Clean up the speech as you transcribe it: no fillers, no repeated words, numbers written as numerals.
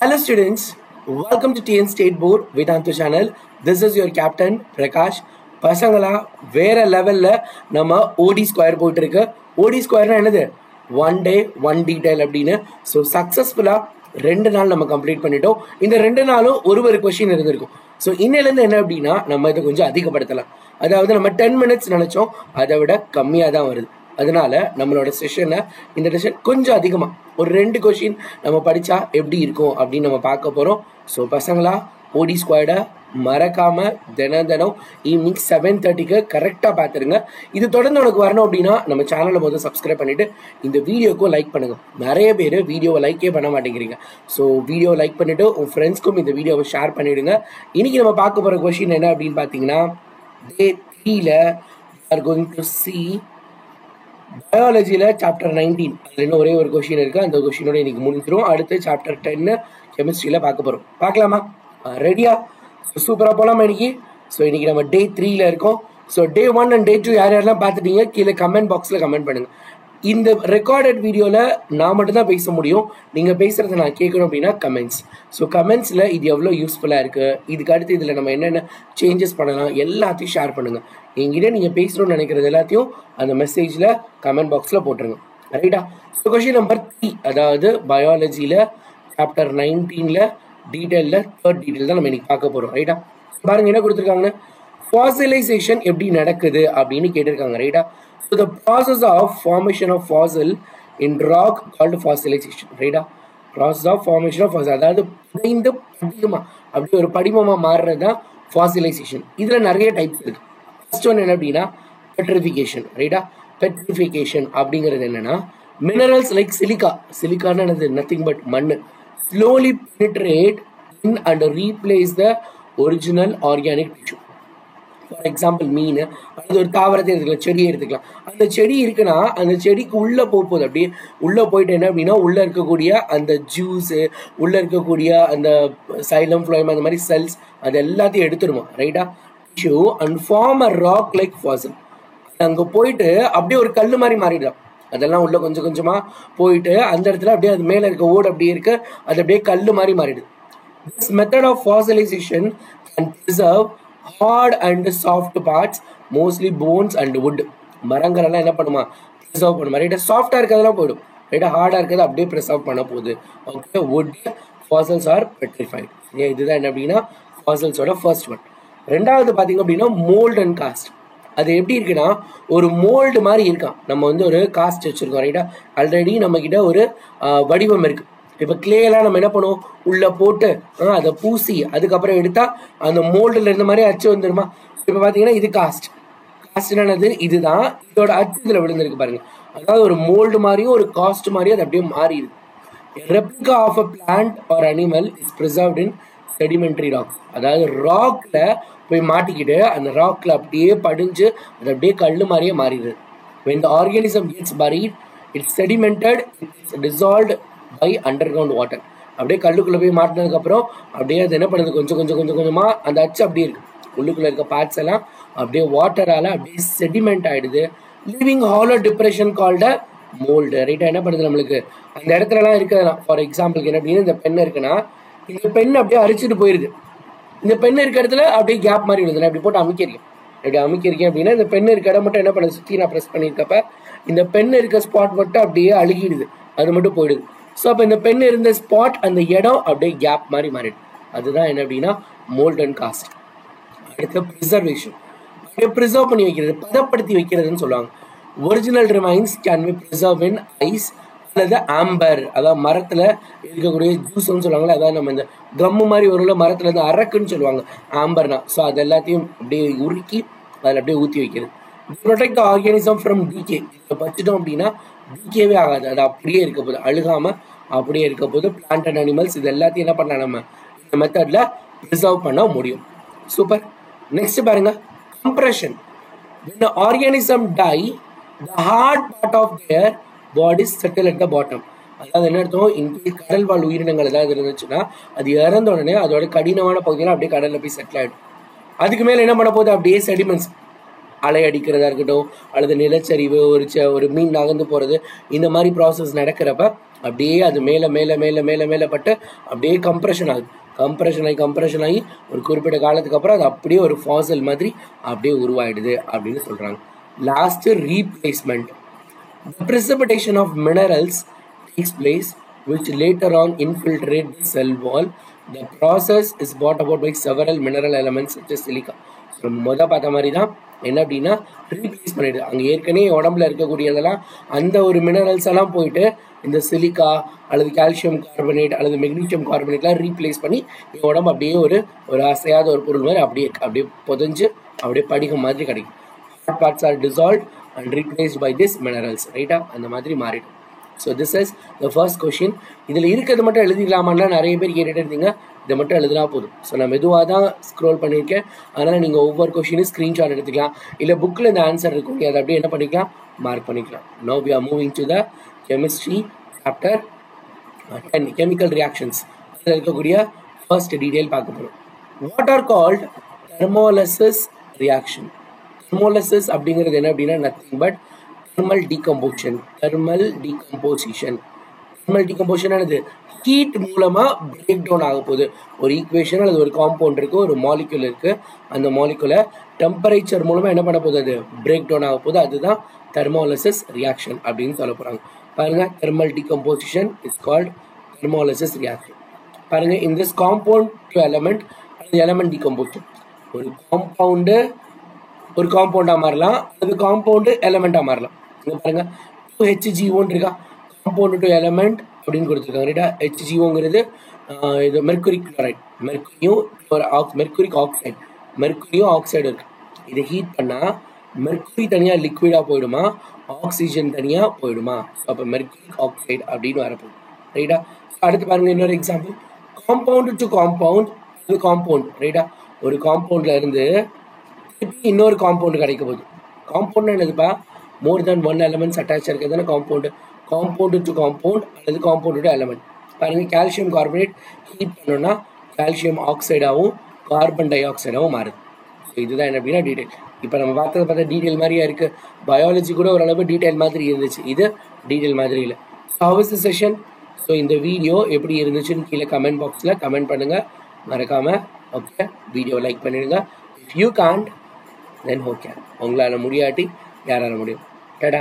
Hello students, welcome to TN State Board Vedantu channel. This is your captain Prakash. பசங்களா வேற லெவல்ல நம்ம ஓடி ஸ்கொயர் போயிட்டு இருக்கு. ஓடி ஸ்கொயர்னா என்னது? ஒன் டே ஒன் டீடைல் அப்படின்னு. ஸோ சக்சஸ்ஃபுல்லா 2 நாள் நம்ம கம்ப்ளீட் பண்ணிட்டோம். இந்த 2 நாளும் ஒரு கொஸ்டின் இருந்திருக்கும். ஸோ இன்னிலேருந்து என்ன அப்படின்னா நம்ம இதை கொஞ்சம் அதிகப்படுத்தலாம். அதாவது நம்ம 10 மினிட்ஸ் நினைச்சோம், அதை விட கம்மியாக தான் வருது. அதனால நம்மளோட செஷனை இந்த செஷன் கொஞ்சம் அதிகமாக ஒரு 2 கொஸ்டின் நம்ம படித்தா எப்படி இருக்கும் அப்படின்னு நம்ம பார்க்க போகிறோம். ஸோ பசங்களா ஓடி ஸ்குவாடை மறக்காம தினம் ஈவினிங் 7:30க்கு கரெக்டாக பார்த்துருங்க. இது தொடர்ந்து உனக்கு வரணும் அப்படின்னா நம்ம சேனலை முதல்ல சப்ஸ்கிரைப் பண்ணிட்டு இந்த வீடியோக்கும் லைக் பண்ணுங்க. நிறைய பேர் வீடியோவை லைக்கே பண்ண மாட்டேங்கிறீங்க. ஸோ வீடியோ லைக் பண்ணிட்டு உங்க ஃப்ரெண்ட்ஸ்க்கும் இந்த வீடியோவை ஷேர் பண்ணிடுங்க. இன்னைக்கு நம்ம பார்க்க போகிற கொஸ்டின் என்ன அப்படின்னு பார்த்தீங்கன்னா, Day 3ல are going to see பயாலஜியில் சாப்டர் 19. அதில் இன்னும் ஒரே ஒரு கொஸ்டின் இருக்குது. அந்த கொஸ்டினோட இன்னைக்கு முடிஞ்சிடும். அடுத்து சாப்டர் 10 கெமிஸ்ட்ரியில் பார்க்க போகிறோம். பார்க்கலாமா? ரெடியா? சூப்பராக போகலாமா இன்னைக்கு? ஸோ இன்னைக்கு நம்ம Day 3ல இருக்கோம். ஸோ Day 1 and Day 2 யாரெல்லாம் பார்த்துட்டீங்க கீழே கமெண்ட் பாக்ஸில் கமெண்ட் பண்ணுங்கள். இந்த ரெக்கார்டட் வீடியோவில் நான் மட்டும்தான் பேச முடியும். நீங்கள் பேசுகிறத நான் கேட்கணும் அப்படின்னா கமெண்ட்ஸ். ஸோ கமெண்ட்ஸில் இது எவ்வளோ யூஸ்ஃபுல்லாக இருக்குது, இதுக்கு அடுத்து இதில் நம்ம என்னென்ன சேஞ்சஸ் பண்ணலாம் எல்லாத்தையும் ஷேர் பண்ணுங்கள். என்கிட்ட நீங்கள் பேசணும்னு நினைக்கிறது எல்லாத்தையும் அந்த மெசேஜில் கமெண்ட் பாக்ஸில் போட்டுருங்க. ரைட்டா? ஸோ கொஸ்டின் நம்பர் 3, அதாவது பயாலஜியில் சாப்டர் 19ல் டீட்டெயிலில் 3rd டீட்டெயில் தான் நம்ம இன்னைக்கு பார்க்க போகிறோம். ரைட்டா? பாருங்கள் என்ன கொடுத்துருக்காங்கன்னு. ஃபாசிலைசேஷன் எப்படி நடக்குது அப்படின்னு கேட்டிருக்காங்க. ரைட்டா? So the process of formation of fossil in rock called fossilization. ரைட்டா? Process of formation of fossil, அதாவது புதைந்து படிகமா அப்படி ஒரு படிமமா மாறுறது தான் ஃபாசிலைசேஷன். இதில் நிறைய டைப்ஸ் இருக்கு. ஃபர்ஸ்ட் ஒன் என்ன அப்படின்னா பெட்ரிஃபிகேஷன். ரைட்டா? பெட்ரிஃபிகேஷன் அப்படிங்கிறது என்னன்னா மினரல்ஸ் லைக் சிலிக்கான்னு என்னது? நத்திங் பட் மண் slowly penetrate in and replace the original organic tissue. For example மீன், அது ஒரு தாவரத்தை எடுத்துக்கலாம், செடியை எடுத்துக்கலாம். அந்த செடி இருக்குன்னா அந்த செடிக்கு உள்ளே போகுது. அப்படியே உள்ளே போயிட்டு என்ன அப்படின்னா உள்ளே இருக்கக்கூடிய அந்த ஜூஸு, உள்ளே இருக்கக்கூடிய அந்த சைலம் ஃப்ளோயம் அந்த மாதிரி செல்ஸ் அது எல்லாத்தையும் எடுத்துருமா. ரைட்டா? Tissue and form a rock like fossil. அங்கே போயிட்டு அப்படியே ஒரு கல் மாதிரி மாறிடும். அதெல்லாம் உள்ள கொஞ்சம் கொஞ்சமாக போயிட்டு அந்த இடத்துல அப்படியே அது மேலே இருக்க ஓடு அப்படியே இருக்கு, அது அப்படியே கல் மாதிரி மாறிடுது. This method of fossilization can preserve hard and soft parts, mostly bones and wood. மரங்கள் எல்லாம் என்ன பண்ணுமா? ப்ரிசர்வ் பண்ணுமா. ரைட்டா? சாஃப்டாக இருக்கிறதெல்லாம் போயிடும். ரைட்டா? ஹார்டாக இருக்கிறது அப்படியே ப்ரிசர்வ் பண்ண போகுது. Okay, wood fossils are petrified. இதுதான் என்ன அப்படின்னா ஃபாசில்ஸோட ஃபர்ஸ்ட் ஒன். ரெண்டாவது பார்த்தீங்க அப்படின்னா மோல்ட் அண்ட் காஸ்ட். அது எப்படி இருக்குன்னா ஒரு மோல்டு மாதிரி இருக்கான். நம்ம வந்து ஒரு காஸ்ட் வச்சுருக்கோம். ரைட்டா? ஆல்ரெடி நம்மக்கிட்ட ஒரு வடிவம் இருக்குது. இப்போ கிளேயெல்லாம் நம்ம என்ன பண்ணுவோம்? உள்ளே போட்டு அதை பூசி அதுக்கப்புறம் எடுத்தால் அந்த மோல்டில் இருந்த மாதிரி அச்சு வந்துடுமா. இப்போ பார்த்தீங்கன்னா இது காஸ்ட் என்னது? இதுதான் இதோட அச்சு இதில் விழுந்திருக்கு பாருங்க. அதாவது ஒரு மோல்டு மாதிரியும் ஒரு காஸ்ட் மாதிரியும் அது அப்படியே மாறிடுது. Replica of a plant or animal is preserved in sedimentary rock. அதாவது ராக்ல போய் மாட்டிக்கிட்டு அந்த ராக்ல அப்படியே படிஞ்சு அது அப்படியே கல் மாதிரியே மாறிடுது. when the organism gets buried, it's sedimented, it's dissolved by underground water. அப்படியே கல்லுக்குள்ள போய் மாட்டினதுக்கு அப்புறம் அப்படியே அது என்ன பண்ணுது? கொஞ்சமா அந்த அச்சு அப்படியே இருக்கு, உள்ளுக்குள்ள இருக்க பார்ட்ஸ் எல்லாம் அப்படியே வாட்டரால அப்படியே செடிமெண்ட் ஆயிடுது. Living hollow depression called mould. ரைட்டா? என்ன பண்ணுது? நம்மளுக்கு அந்த இடத்துலலாம் இருக்கிறதுலாம் ஃபார் எக்ஸாம்பிளுக்கு என்ன அப்படின்னு இந்த பென் இருக்குன்னா இந்த பென் அப்படியே அரிச்சிட்டு போயிருது. இந்த பென் இருக்க இடத்துல அப்படியே கேப் மாதிரி விழுது. அப்படி போட்டு அமுக்கியிருக்கேன் அப்படின்னா இந்த பென் இருக்க இடம் மட்டும் என்ன பண்ணுது? சுற்றி நான் ப்ரெஸ் பண்ணியிருக்கப்ப இந்த பென் இருக்க ஸ்பாட் மட்டும் அப்படியே அழுகிடுது, அது மட்டும் போயிடுது. ஸோ அப்போ இந்த பென் இருந்த ஸ்பாட் அந்த இடம் அப்படியே கேப் மாதிரி மாறிடுது. அதுதான் என்ன அப்படின்னா மோல்ட் அண்ட் காஸ்ட். அடுத்த ப்ரிசர்வேஷன். அப்படியே ப்ரிசர்வ் பண்ணி வைக்கிறது, பதப்படுத்தி வைக்கிறதுன்னு சொல்லுவாங்க. Original remains can be preserve in ice அல்லது ஆம்பர், அதாவது மரத்தில் இருக்கக்கூடிய ஜூஸ்ன்னு சொல்லுவாங்களே, அதாவது நம்ம இந்த கம்மு மாதிரி ஒரு மரத்தில் இருந்து அரக்குன்னு சொல்லுவாங்க ஆம்பர்னா. ஸோ அது எல்லாத்தையும் அப்படியே உருக்கி அதில் அப்படியே ஊற்றி வைக்கிறது. Protect the organism from decay. இதை வச்சுட்டோம் அப்படின்னா டீகேவே ஆகாது, அது அப்படியே இருக்க போகுது, அழுகாமல் அப்படியே இருக்க போது. பிளான்ட் அண்ட் அனிமல்ஸ் இது எல்லாத்தையும் என்ன பண்ணலாம்? நம்ம இந்த மெத்தடில் ப்ரிசர்வ் பண்ண முடியும். சூப்பர். நெக்ஸ்ட் பாருங்க, compression. when the organism die, the hard part of their bodies settle at the bottom. அதாவது என்ன அர்த்தம்? இன்கேஸ் கடல் வாழ் உயிரினங்கள் ஏதாவது இருந்துச்சுன்னா அது இறந்த உடனே அதோட கடினமான பகுதியெல்லாம் அப்படியே கடலில் போய் செட்டில் ஆகிடும். அதுக்கு மேலே என்ன பண்ண போகுது? அப்படியே செடிமெண்ட்ஸ் அலை அடிக்கிறதா இருக்கட்டும் அல்லது நிலச்சரிவு ஒரு மீன் நகர்ந்து போகிறது இந்த மாதிரி ப்ராசஸ் நடக்கிறப்ப அப்படியே அது மேலே மேலே மேலே மேலே மேலே பட்டு அப்படியே கம்ப்ரெஷன் ஆகுது. கம்ப்ரெஷன் ஆகி ஒரு குறிப்பிட்ட காலத்துக்கு அப்புறம் அது அப்படியே ஒரு ஃபாசல் மாதிரி அப்படியே உருவாயிடுது அப்படின்னு சொல்கிறாங்க. Last replacement. The precipitation of minerals takes place which later on infiltrate the cell wall. The process is brought about by several mineral elements such as silica. பார்த்த மாதிரி தான் என்ன அப்படின்னா ரீப்ளேஸ் பண்ணிடுது. அங்கே ஏற்கனவே உடம்புல இருக்கக்கூடியதெல்லாம் அந்த ஒரு மினரல்ஸ் எல்லாம் போயிட்டு இந்த சிலிக்கா அல்லது கால்சியம் கார்பனேட் அல்லது மெக்னீசியம் கார்பனேட்லாம் ரீப்ளேஸ் பண்ணி என் உடம்பு அப்படியே ஒரு அசையாத ஒரு பொருள் மாதிரி அப்படியே புதஞ்சு அப்படியே படிகம் மாதிரி கிடைக்கும். Hard parts are dissolved and replaced by this minerals, right? அந்த மாதிரி மாறிடும். So this is the first question. இதில் இருக்கிறது மட்டும் எழுதிக்கலாமான்னா நிறைய பேர் கேட்டுட்டு இருந்தீங்க. இதை மட்டும் எழுதினா போதும். ஸோ நான் மெதுவாக தான் ஸ்க்ரோல் பண்ணியிருக்கேன். அதனால் நீங்கள் ஒவ்வொரு கொஷினும் ஸ்க்ரீன்ஷாட் எடுத்துக்கலாம். இல்லை புக்கில் இந்த ஆன்சர் இருக்கும், நீங்கள் அதை அப்படியே என்ன பண்ணிக்கலாம், மார்க் பண்ணிக்கலாம். Now we are moving to the chemistry chapter 10, chemical reactions. அதில் இருக்கக்கூடிய ஃபர்ஸ்ட் டீட்டெயில் பார்க்க போகிறோம். What are called thermolysis reaction. Thermolysis அப்படிங்கிறது என்ன அப்படின்னா nothing but thermal decomposition. Thermal decomposition ஆனது ஹீட் மூலமா பிரேக் டவுன் ஆக போகுது. ஒரு ஈக்குவேஷன் அல்லது ஒரு காம்பவுண்ட் இருக்கு, ஒரு மாலிக்யூல் இருக்கு. அந்த மாலிக்யூலை டெம்பரேச்சர் மூலமா என்ன பண்ண போகுது, அது பிரேக் டவுன் ஆக போகுது. அதுதான் தெர்மோலிசிஸ் ரியாக்ஷன் அப்படின்னு சொல்ல போறாங்க. பாருங்க, thermal decomposition is called thermolysis reaction. பாருங்க, in this compound to element அல்லது element decomposition, ஒரு காம்பவுண்டா மாறலாம், அது காம்பவுண்டு எலமெண்டா மாறலாம். பாருங்க, 2HGO இருக்கா, காம்பவுண்ட் டு எலமெண்ட் அப்படின்னு கொடுத்துருக்காங்க. ரைட்டா, HGOங்கிறது இது மெர்க்குரி குளோரைட், மெர்க்குரிக் ஆக்சைடு இருக்கு. இதை ஹீட் பண்ணா மெர்க்குரி தனியா லிக்விடா போயிடுமா, ஆக்சிஜன் தனியா போயிடுமா. அப்போ மெர்க்குரிக் ஆக்சைடு அப்படின்னு வரப்போகுது. ரைட்டா, அடுத்து பாருங்க இன்னொரு எக்ஸாம்பிள். காம்பவுண்ட் டு காம்பவுண்ட், இது காம்பவுண்ட். ரைட்டா, ஒரு காம்பவுண்ட்ல இருந்து இன்னொரு காம்பவுண்ட் கிடைக்க போகுது. காம்பவுண்ட் என்னதுப்பா, மோர் தென் ஒன் எலமெண்ட்ஸ் அட்டாச் இருக்கிறது காம்பவுண்டு. காம்பவுண்டு டு காம்பவுண்ட் அல்லது காம்பவுண்டு டு எலமெண்ட். பாருங்க, கால்சியம் கார்பனேட் ஹீட் பண்ணோம்னா கால்சியம் ஆக்சைடாகவும் கார்பன் டை ஆக்சைடாகவும் மாறுது. ஸோ இதுதான் என்ன அப்படின்னா டீட்டெயில். இப்போ நம்ம பார்த்தா டீட்டெயில் மாதிரியா இருக்குது. பயாலஜி கூட ஓரளவு டீட்டெயில் மாதிரி இருந்துச்சு, இது டீட்டெயில் மாதிரி இல்லை. How is the session? So இந்த வீடியோ எப்படி இருந்துச்சுன்னு கீழே கமெண்ட் பாக்ஸில் கமெண்ட் பண்ணுங்கள் மறக்காமல். ஓகே, வீடியோ லைக் பண்ணிடுங்க. If you can't then okay, உங்களால் முடியாட்டி யாரால முடியும். டடா.